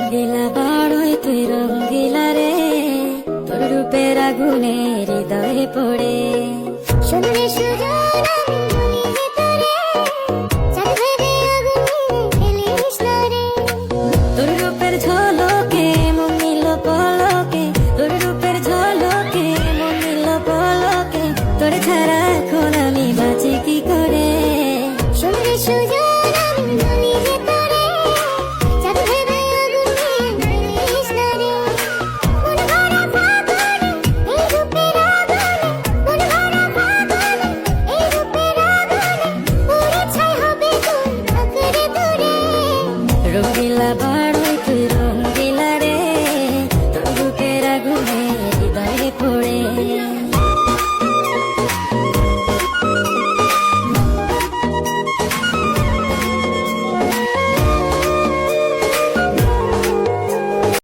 রঙ্গিলা বাড়ই তুই রঙ্গিলা রে, তোর রূপের আগুনে হৃদয়ে পড়ে। শুনলে সুজন আমি বলি যে তোরে, চাঁদ ভেবে আগুনে ফেলিস না রে। তোর রূপের ঝলকে মন নিল পলকে, তোর রূপের ঝলকে মন নিল পলকে, তোর ছাড়া এখন আমি বাঁচি কি করে। শুনলে সুজন আমি বলি যে তোরে, চাঁদ ভেবে আগুনে ফেলিস না রে। মন ভরা ফাগুনে এই রূপের আগুনে, মন ভরা ফাগুনে এই রূপের আগুনে, পুড়ে ছাই হবে তুই আঁকড়ে ধরে। রঙ্গিলা বাড়ই তুই রঙ্গিলা রে, তোর রূপের আগুনে হৃদয়ে পড়ে।